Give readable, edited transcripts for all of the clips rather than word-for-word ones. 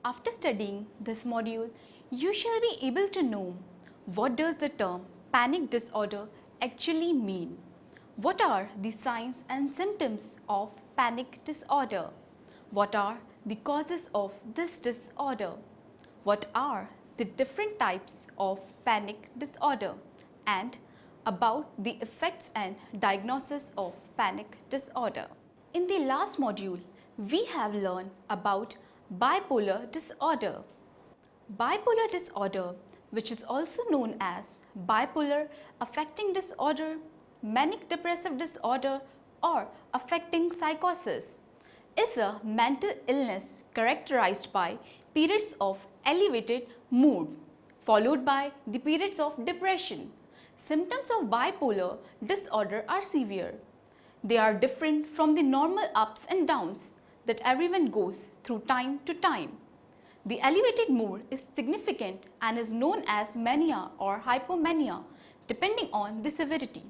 After studying this module, you shall be able to know what does the term panic disorder actually mean? What are the signs and symptoms of panic disorder? What are the causes of this disorder? What are the different types of panic disorder? And about the effects and diagnosis of panic disorder. In the last module, we have learned about bipolar disorder. Bipolar disorder, which is also known as bipolar affecting disorder, manic depressive disorder, or affecting psychosis, is a mental illness characterized by periods of elevated mood, followed by the periods of depression. Symptoms of bipolar disorder are severe. They are different from the normal ups and downs that everyone goes through time to time. The elevated mood is significant and is known as mania or hypomania, depending on the severity.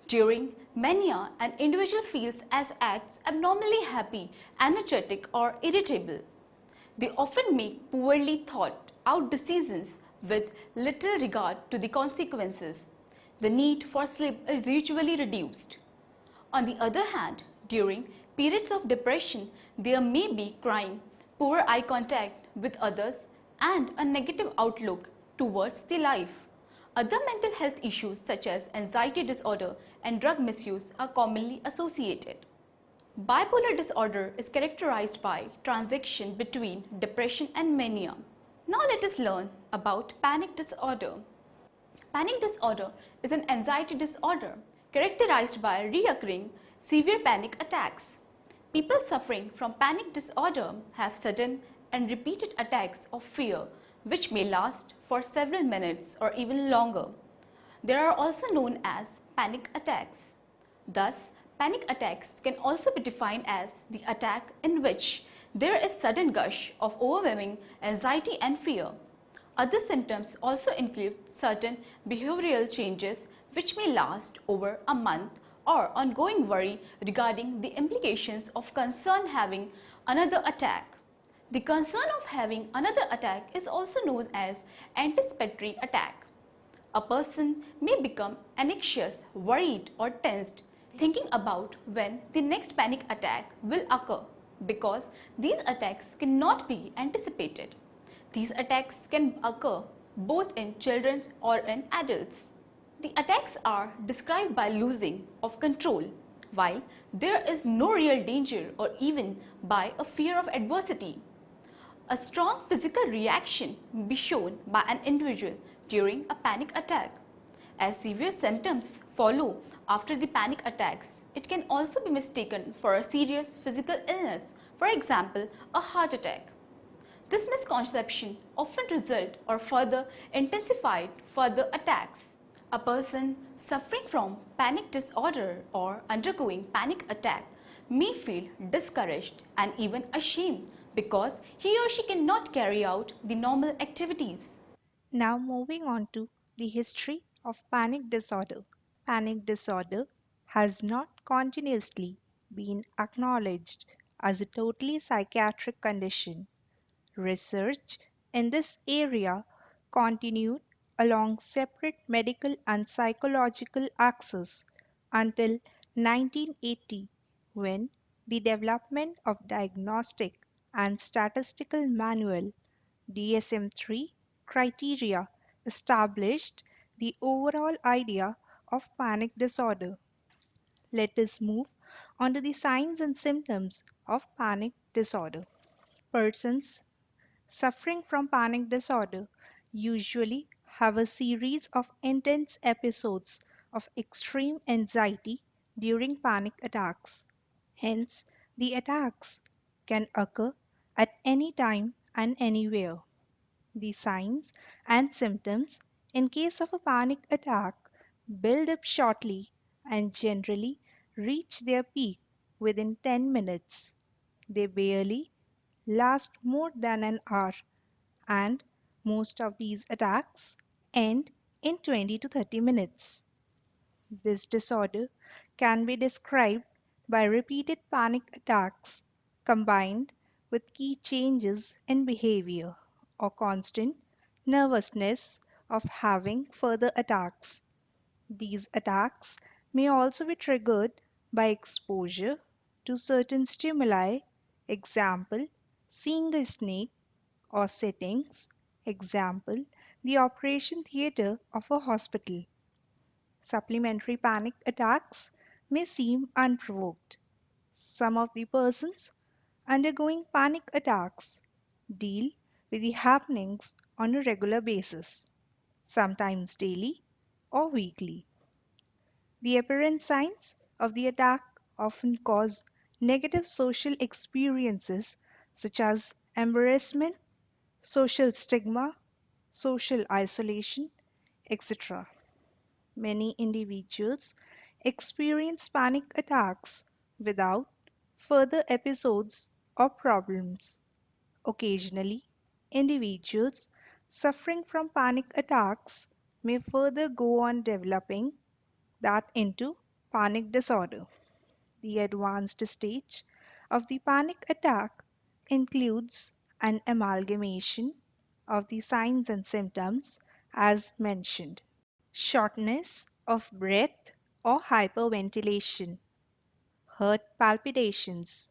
During mania, an individual feels as acts abnormally happy, energetic, or irritable. They often make poorly thought out decisions with little regard to the consequences. The need for sleep is usually reduced. On the other hand, during periods of depression, there may be crying, poor eye contact with others, and a negative outlook towards the life. Other mental health issues such as anxiety disorder and drug misuse are commonly associated. Bipolar disorder is characterized by transition between depression and mania. Now let us learn about panic disorder. Panic disorder is an anxiety disorder characterized by recurring severe panic attacks. People suffering from panic disorder have sudden and repeated attacks of fear which may last for several minutes or even longer. They are also known as panic attacks. Thus, panic attacks can also be defined as the attack in which there is sudden gush of overwhelming anxiety and fear. Other symptoms also include certain behavioral changes which may last over a month or ongoing worry regarding the implications of concern having another attack. The concern of having another attack is also known as anticipatory attack. A person may become anxious, worried or tensed thinking about when the next panic attack will occur because these attacks cannot be anticipated. These attacks can occur both in children or in adults. The attacks are described by losing of control, while there is no real danger or even by a fear of adversity. A strong physical reaction may be shown by an individual during a panic attack. As severe symptoms follow after the panic attacks, it can also be mistaken for a serious physical illness, for example, a heart attack. This misconception often results or further intensified further attacks. A person suffering from panic disorder or undergoing panic attack may feel discouraged and even ashamed because he or she cannot carry out the normal activities. Now, moving on to the history of panic disorder. Panic disorder has not continuously been acknowledged as a totally psychiatric condition. Research in this area continued along separate medical and psychological axes until 1980 when the development of Diagnostic and Statistical Manual DSM-3 criteria established the overall idea of panic disorder. Let us move on to the signs and symptoms of panic disorder. Persons suffering from panic disorder usually have a series of intense episodes of extreme anxiety during panic attacks. Hence, the attacks can occur at any time and anywhere. The signs and symptoms in case of a panic attack build up shortly and generally reach their peak within 10 minutes. They barely last more than an hour, and most of these attacks end in 20 to 30 minutes. This disorder can be described by repeated panic attacks combined with key changes in behavior or constant nervousness of having further attacks. These attacks may also be triggered by exposure to certain stimuli, example, seeing a snake, or settings, example, the operation theater of a hospital. Supplementary panic attacks may seem unprovoked. Some of the persons undergoing panic attacks deal with the happenings on a regular basis, sometimes daily or weekly. The apparent signs of the attack often cause negative social experiences such as embarrassment, social stigma, social isolation, etc. Many individuals experience panic attacks without further episodes or problems. Occasionally, individuals suffering from panic attacks may further go on developing that into panic disorder. The advanced stage of the panic attack includes an amalgamation of the signs and symptoms as mentioned: shortness of breath or hyperventilation, heart palpitations,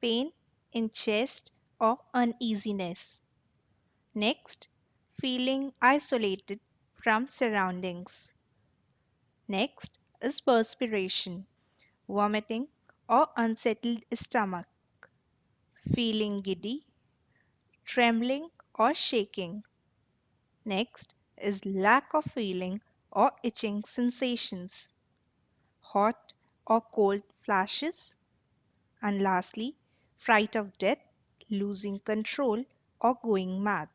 pain in chest or uneasiness. Next, feeling isolated from surroundings. Next is perspiration, vomiting or unsettled stomach, feeling giddy, trembling or shaking. Next is lack of feeling or itching sensations, hot or cold flashes, and lastly, fright of death, losing control or going mad.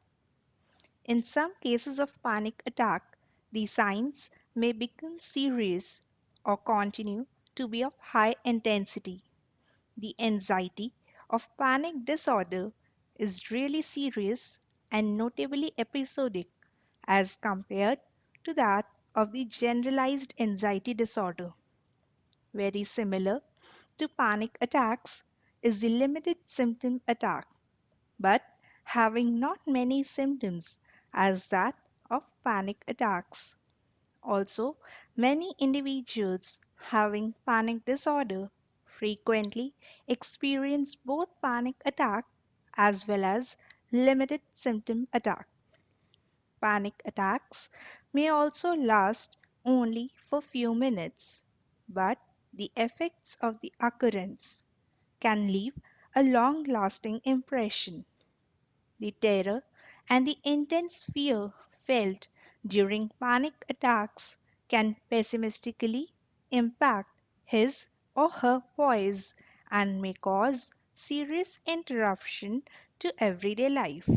In some cases of panic attack, the signs may become serious or continue to be of high intensity. The anxiety of panic disorder is really serious and notably episodic as compared to that of the generalized anxiety disorder. Very similar to panic attacks is the limited symptom attack, but having not many symptoms as that of panic attacks. Also, many individuals having panic disorder frequently experience both panic attack as well as limited symptom attack. Panic attacks may also last only for few minutes, but the effects of the occurrence can leave a long lasting impression. The terror and the intense fear felt during panic attacks can pessimistically impact his or her poise and may cause serious interruption to everyday life.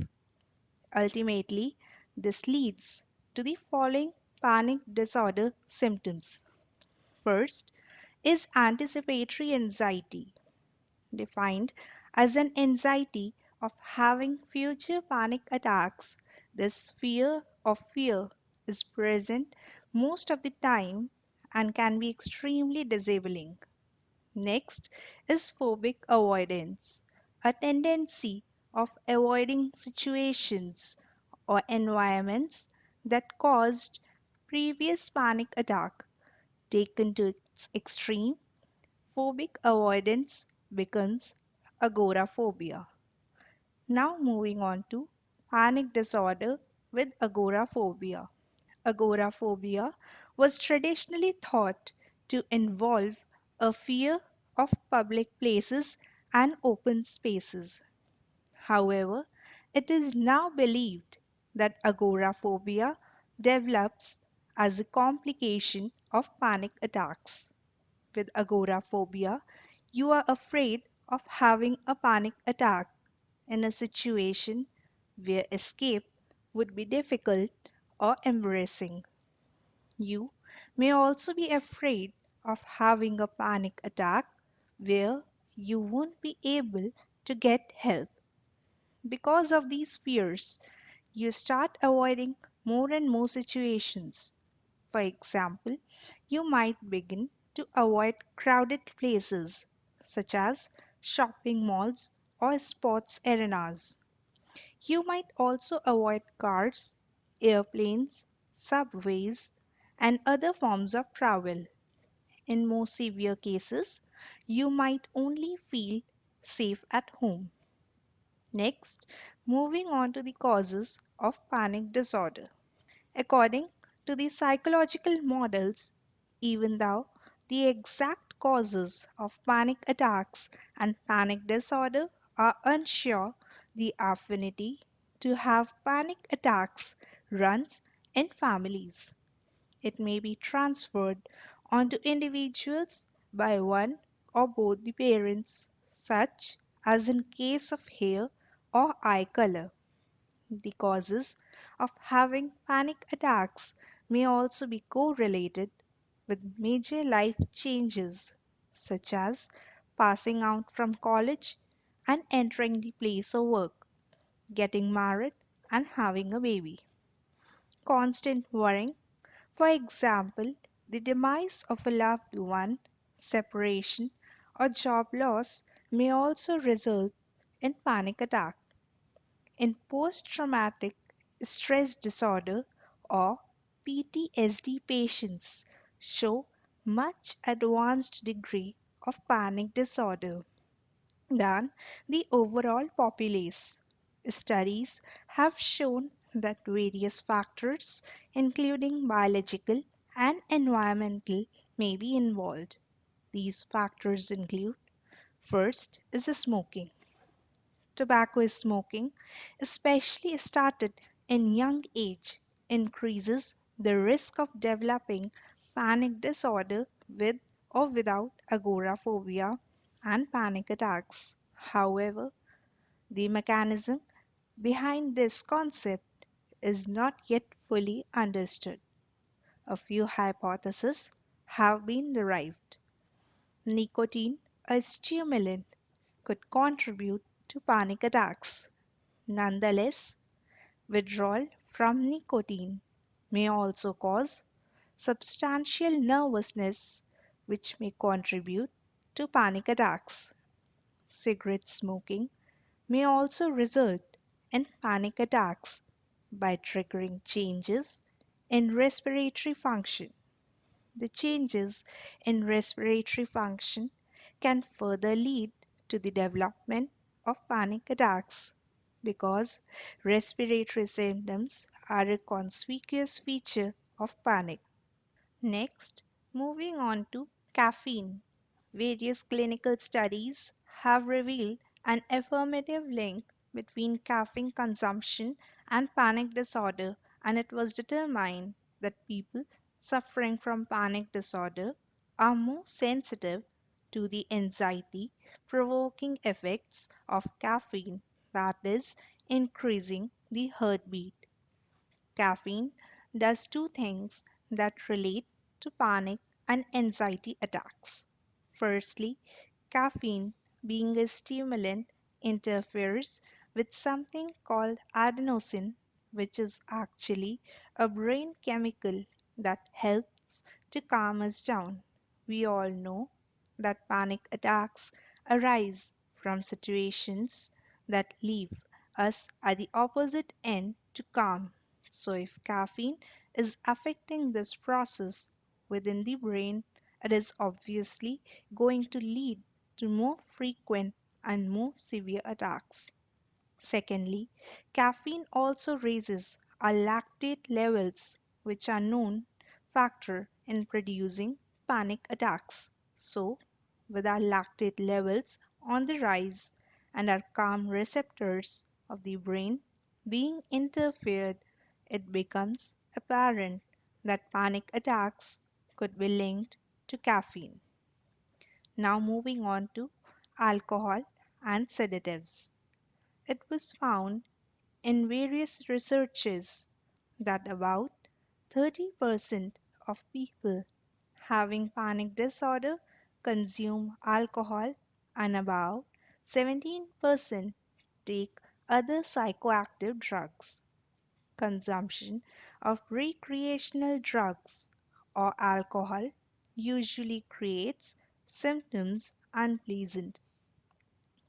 Ultimately, this leads to the following panic disorder symptoms. First is anticipatory anxiety, defined as an anxiety of having future panic attacks. This fear is present most of the time and can be extremely disabling. Next is phobic avoidance, a tendency of avoiding situations or environments that caused previous panic attack. Taken to its extreme, phobic avoidance becomes agoraphobia. Now moving on to panic disorder with agoraphobia. Agoraphobia was traditionally thought to involve a fear of public places and open spaces. However, it is now believed that agoraphobia develops as a complication of panic attacks. With agoraphobia, you are afraid of having a panic attack in a situation where escape would be difficult or embarrassing. You may also be afraid of having a panic attack where you won't be able to get help. Because of these fears, you start avoiding more and more situations. For example, you might begin to avoid crowded places such as shopping malls or sports arenas. You might also avoid cars, airplanes, subways, and other forms of travel. In more severe cases, you might only feel safe at home. Next, moving on to the causes of panic disorder. According to the psychological models, even though the exact causes of panic attacks and panic disorder are unsure, the affinity to have panic attacks runs in families. It may be transferred onto individuals by one or both the parents, such as in case of hair or eye color. The causes of having panic attacks may also be correlated with major life changes, such as passing out from college and entering the place of work, getting married, and having a baby. Constant worrying, for example, the demise of a loved one, separation, or job loss, may also result in panic attack. In post traumatic stress disorder or PTSD patients show much advanced degree of panic disorder than the overall populace. Studies have shown that various factors, including biological and environmental, may be involved. These factors include: first is the smoking. Tobacco smoking, especially started in young age, increases the risk of developing panic disorder with or without agoraphobia and panic attacks. However, the mechanism behind this concept is not yet fully understood. A few hypotheses have been derived. Nicotine, a stimulant, could contribute to panic attacks. Nonetheless, withdrawal from nicotine may also cause substantial nervousness, which may contribute to panic attacks. Cigarette smoking may also result in panic attacks by triggering changes in respiratory function. The changes in respiratory function can further lead to the development of panic attacks because respiratory symptoms are a conspicuous feature of panic. Next, moving on to caffeine. Various clinical studies have revealed an affirmative link between caffeine consumption and panic disorder, and it was determined that people suffering from panic disorder are more sensitive to the anxiety provoking effects of caffeine, that is, increasing the heartbeat. Caffeine does two things that relate to panic and anxiety attacks. Firstly, caffeine, being a stimulant, interferes with something called adenosine, which is actually a brain chemical that helps to calm us down. We all know that panic attacks arise from situations that leave us at the opposite end to calm. So, if caffeine is affecting this process within the brain, it is obviously going to lead to more frequent and more severe attacks. Secondly, caffeine also raises our lactate levels, which are known factor in producing panic attacks. So, with our lactate levels on the rise and our calm receptors of the brain being interfered, it becomes apparent that panic attacks could be linked to caffeine. Now, moving on to alcohol and sedatives. It was found in various researches that about 30% of people having panic disorder consume alcohol and about 17% take other psychoactive drugs. Consumption of recreational drugs or alcohol usually creates symptoms unpleasant.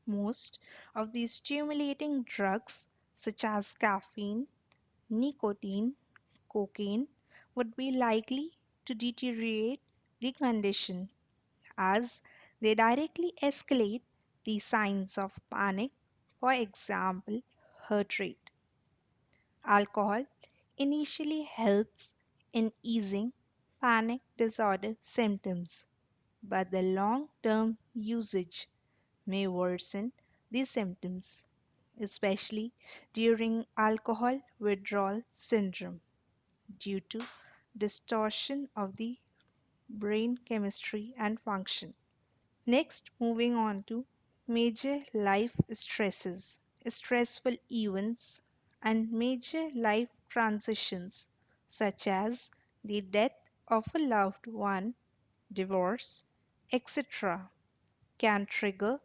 Most of the stimulating drugs, such as caffeine, nicotine, cocaine, would be likely to deteriorate the condition as they directly escalate the signs of panic, for example, heart rate. Alcohol initially helps in easing panic disorder symptoms, but the long term usage may worsen the symptoms, especially during alcohol withdrawal syndrome due to distortion of the brain chemistry and function. Next, moving on to major life stresses, stressful events, and major life transitions, such as the death of a loved one, divorce, etc., can trigger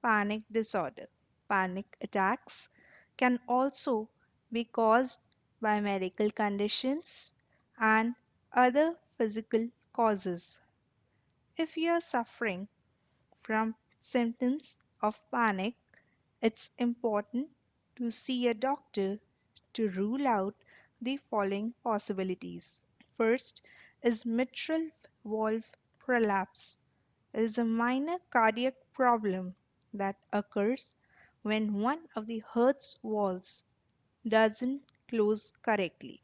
panic disorder. Panic attacks can also be caused by medical conditions and other physical causes. If you are suffering from symptoms of panic, it's important to see a doctor to rule out the following possibilities. First is mitral valve prolapse. It is a minor cardiac problem that occurs when one of the heart's valves doesn't close correctly.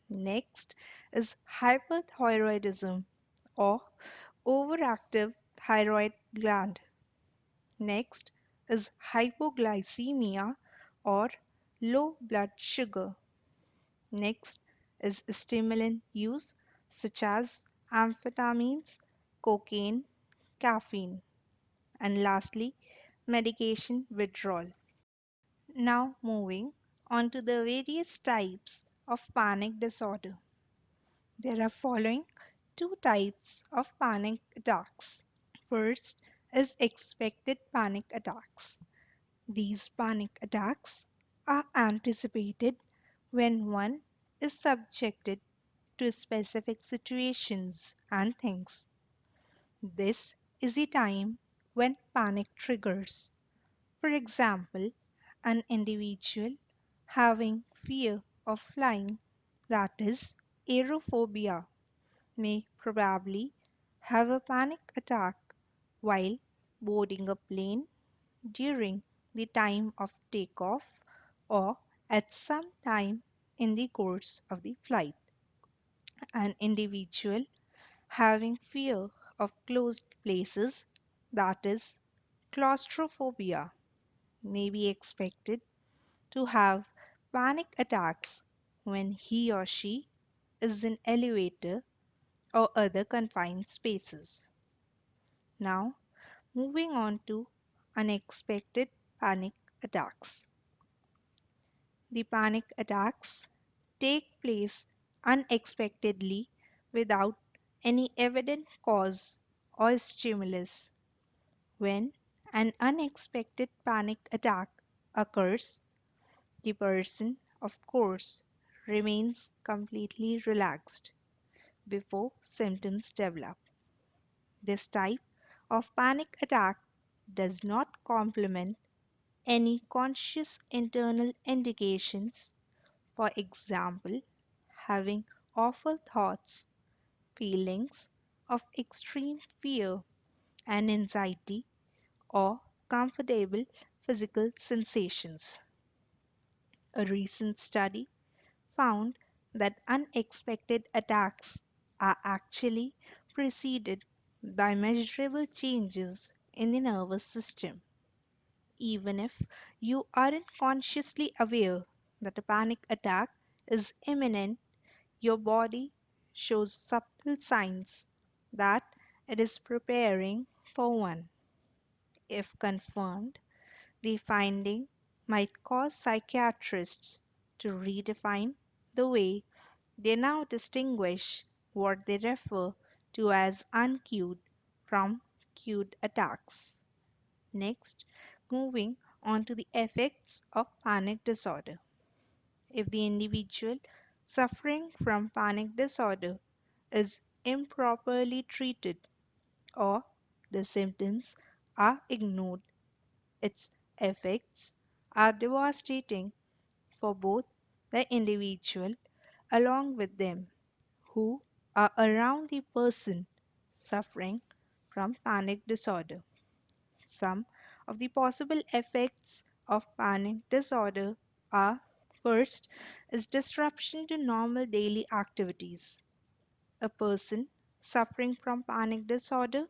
Next is hyperthyroidism or overactive thyroid gland. Next is hypoglycemia or low blood sugar. Next is stimulant use such as amphetamines, cocaine, caffeine, and lastly, medication withdrawal. Now, moving on to the various types of panic disorder. There are following two types of panic attacks. First is expected panic attacks. These panic attacks are anticipated when one is subjected to specific situations and things. This is the time when panic triggers. For example, an individual having fear of flying, that is, aerophobia, may probably have a panic attack while boarding a plane during the time of takeoff or at some time in the course of the flight. An individual having fear of closed places, that is, claustrophobia, may be expected to have panic attacks when he or she is in elevator or other confined spaces. Now, moving on to unexpected panic attacks. The panic attacks take place unexpectedly without any evident cause or stimulus. When an unexpected panic attack occurs, the person, of course, remains completely relaxed before symptoms develop. This type of panic attack does not complement any conscious internal indications, for example, having awful thoughts, feelings of extreme fear and anxiety, or comfortable physical sensations. A recent study found that unexpected attacks are actually preceded by measurable changes in the nervous system. Even if you aren't consciously aware that a panic attack is imminent, your body shows subtle signs that it is preparing for one. If confirmed, the finding might cause psychiatrists to redefine the way they now distinguish what they refer to as uncued from cued attacks. Next, moving on to the effects of panic disorder. If the individual suffering from panic disorder is improperly treated or the symptoms are ignored, Its effects are devastating for both the individual along with them who are around the person suffering from panic disorder. Some of the possible effects of panic disorder are: first is disruption to normal daily activities. A person suffering from panic disorder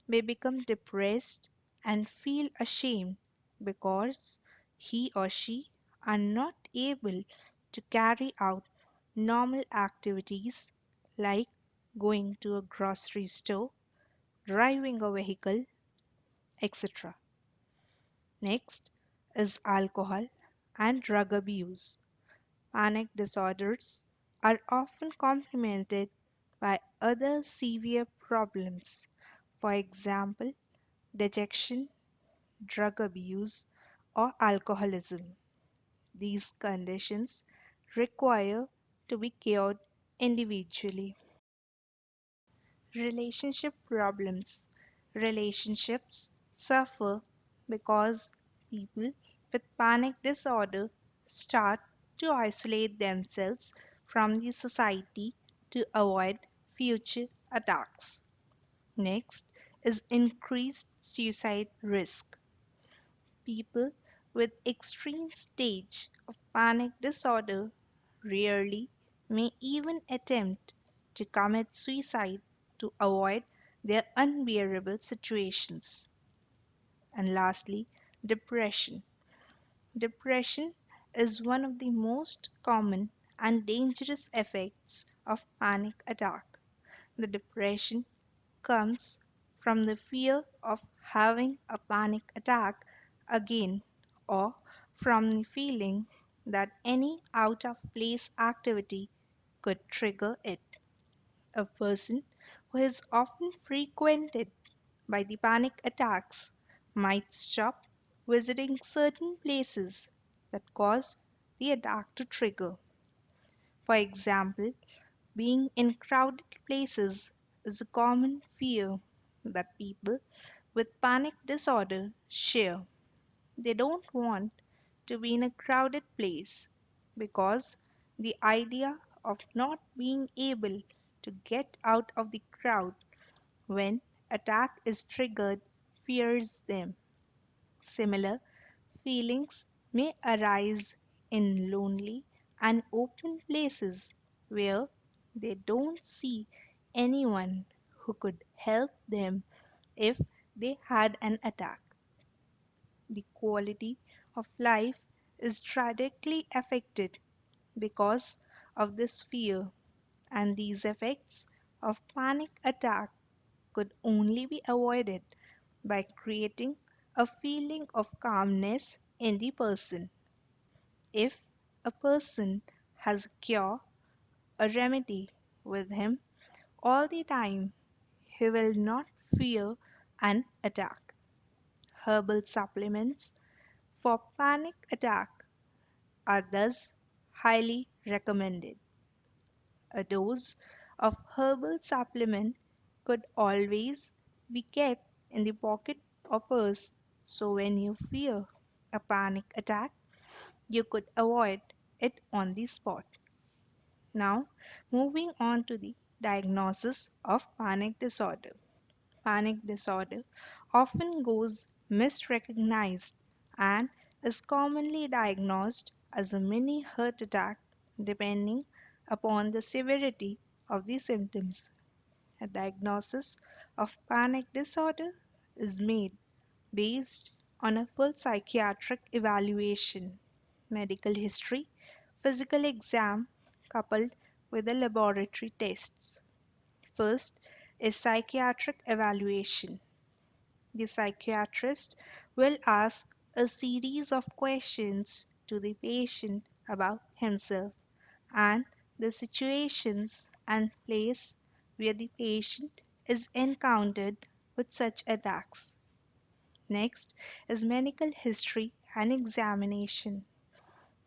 may become depressed and feel ashamed because he or she are not able to carry out normal activities like going to a grocery store, driving a vehicle, etc. Next is alcohol and drug abuse. Panic disorders are often complemented by other severe problems, for example, dejection, drug abuse, or alcoholism. These conditions require to be cured individually. Relationship problems. Relationships suffer because people with panic disorder start to isolate themselves from the society to avoid future attacks. Next is increased suicide risk. People with extreme stage of panic disorder rarely may even attempt to commit suicide to avoid their unbearable situations. And lastly, depression. Depression is one of the most common and dangerous effects of panic attack. The depression comes from the fear of having a panic attack again or from the feeling that any out of place activity could trigger it. A person who is often frequented by the panic attacks might stop visiting certain places that cause the attack to trigger. For example, being in crowded places is a common fear that people with panic disorder share. They don't want to be in a crowded place because the idea of not being able to get out of the crowd when attack is triggered fears them. Similar feelings may arise in lonely and open places where they don't see anyone who could help them if they had an attack. The quality of life is drastically affected because of this fear, and these effects of panic attack could only be avoided by creating a feeling of calmness in the person. If a person has a cure, a remedy with him all the time, he will not fear an attack. Herbal supplements for panic attack are thus highly recommended. A dose of herbal supplement could always be kept in the pocket or purse, so when you fear a panic attack, you could avoid it on the spot. Now, moving on to the diagnosis of panic disorder. Panic disorder often goes misrecognized and is commonly diagnosed as a mini heart attack depending upon the severity of the symptoms. A diagnosis of panic disorder is made based on a full psychiatric evaluation, medical history, physical exam coupled with the laboratory tests. First is psychiatric evaluation. The psychiatrist will ask a series of questions to the patient about himself and the situations and place where the patient is encountered with such attacks. Next is medical history and examination.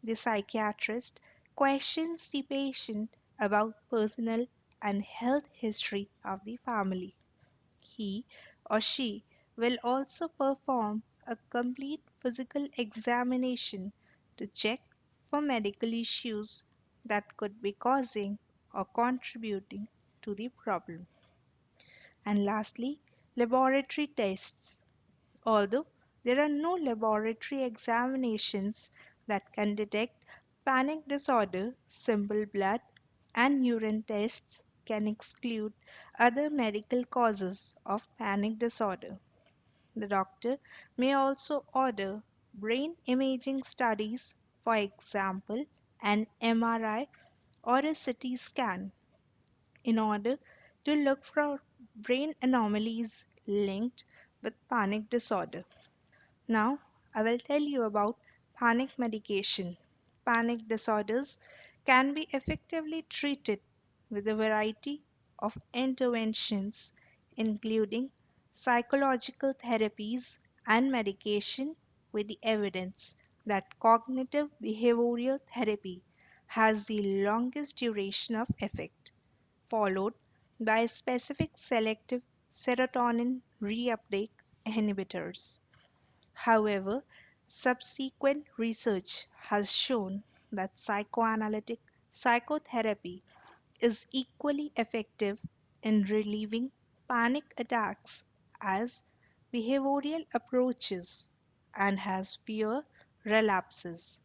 The psychiatrist questions the patient about personal and health history of the family. He or she will also perform a complete physical examination to check for medical issues that could be causing or contributing to the problem. And lastly, laboratory tests. Although there are no laboratory examinations that can detect panic disorder, simple blood and urine tests can exclude other medical causes of panic disorder. The doctor may also order brain imaging studies, for example, an MRI or a CT scan, in order to look for brain anomalies linked with panic disorder. Now, I will tell you about panic medication. Panic disorders can be effectively treated with a variety of interventions, including psychological therapies and medication, with the evidence that cognitive behavioral therapy has the longest duration of effect, followed by specific selective serotonin reuptake inhibitors. However, subsequent research has shown that psychoanalytic psychotherapy is equally effective in relieving panic attacks as behavioral approaches and has fewer relapses.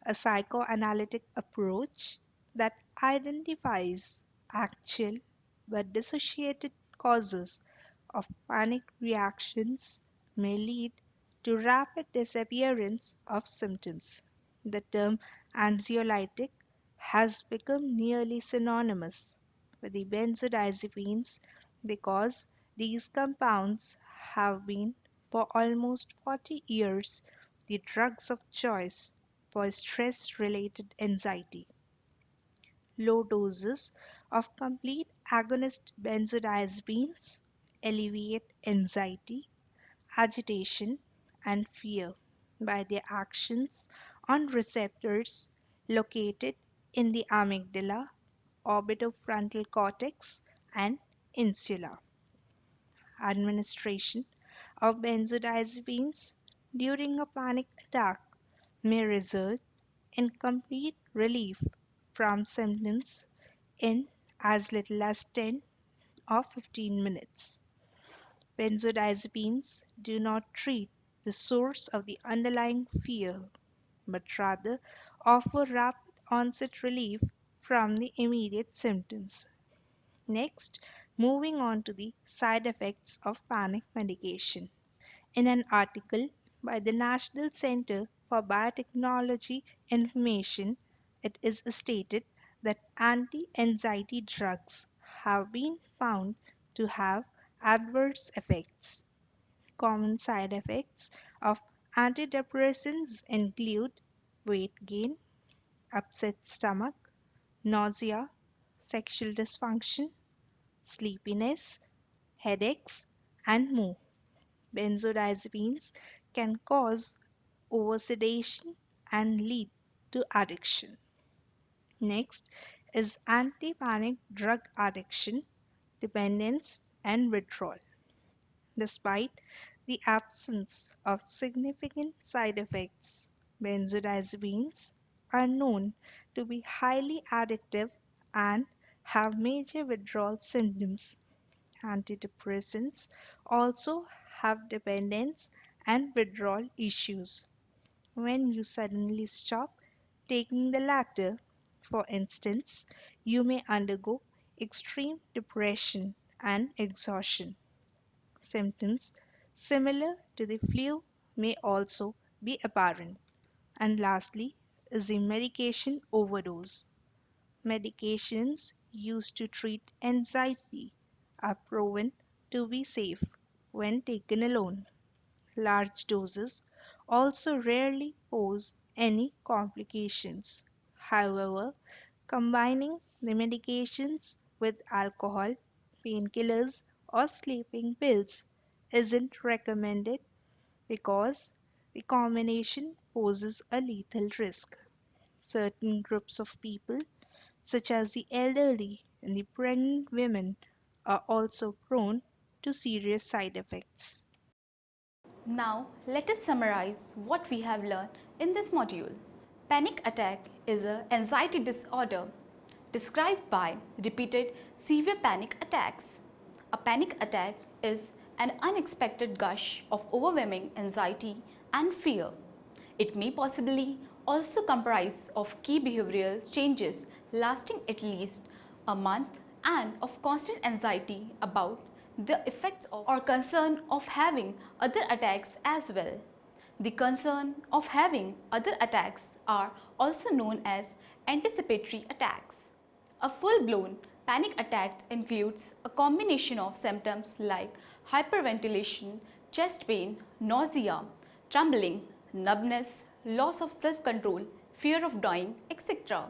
A psychoanalytic approach that identifies actual but dissociated causes of panic reactions may lead to rapid disappearance of symptoms. The term anxiolytic has become nearly synonymous with the benzodiazepines because these compounds have been for almost 40 years the drugs of choice for stress related anxiety. Low doses of complete agonist benzodiazepines alleviate anxiety, agitation, and fear by their actions on receptors located in the amygdala, orbitofrontal cortex, and insula. Administration of benzodiazepines during a panic attack may result in complete relief from symptoms in as little as 10 or 15 minutes. Benzodiazepines do not treat the source of the underlying fear, but rather offer rapid onset relief from the immediate symptoms. Next, moving on to the side effects of panic medication. In an article by the National Center for Biotechnology Information, it is stated that anti anxiety drugs have been found to have adverse effects. Common side effects of antidepressants include weight gain, upset stomach, nausea, sexual dysfunction, sleepiness, headaches, and more. Benzodiazepines can cause oversedation and lead to addiction. Next is anti panic drug addiction, dependence, and withdrawal. Despite the absence of significant side effects, benzodiazepines are known to be highly addictive and have major withdrawal symptoms. Antidepressants also have dependence and withdrawal issues. When you suddenly stop taking the latter, for instance, you may undergo extreme depression and exhaustion. Symptoms similar to the flu may also be apparent. And lastly is the medication overdose. Medications used to treat anxiety are proven to be safe when taken alone. Large doses also rarely pose any complications. However, combining the medications with alcohol, painkillers, or sleeping pills isn't recommended because the combination poses a lethal risk. Certain groups of people, such as the elderly and the pregnant women, are also prone to serious side effects. Now, let us summarize what we have learned in this module. Panic attack is an anxiety disorder described by repeated severe panic attacks. A panic attack is an unexpected gush of overwhelming anxiety and fear. It may possibly also comprise of key behavioral changes lasting at least a month and of constant anxiety about the effects of or concern of having other attacks as well. The concern of having other attacks are also known as anticipatory attacks. A full-blown panic attack includes a combination of symptoms like hyperventilation, chest pain, nausea, trembling, numbness, loss of self-control, fear of dying, etc.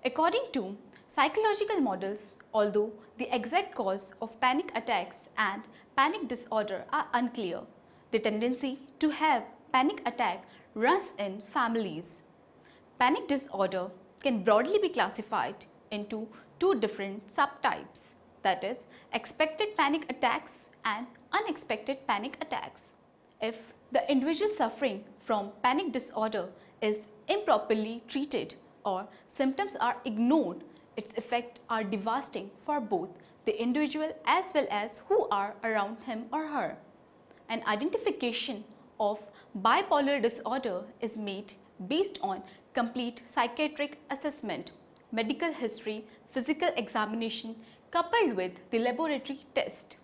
According to psychological models, although the exact cause of panic attacks and panic disorder are unclear, the tendency to have panic attack runs in families. Panic disorder can broadly be classified into two different subtypes, that is, expected panic attacks and unexpected panic attacks. If the individual suffering from panic disorder is improperly treated or symptoms are ignored, its effects are devastating for both the individual as well as who are around him or her. An identification of bipolar disorder is made based on complete psychiatric assessment, medical history, physical examination coupled with the laboratory test.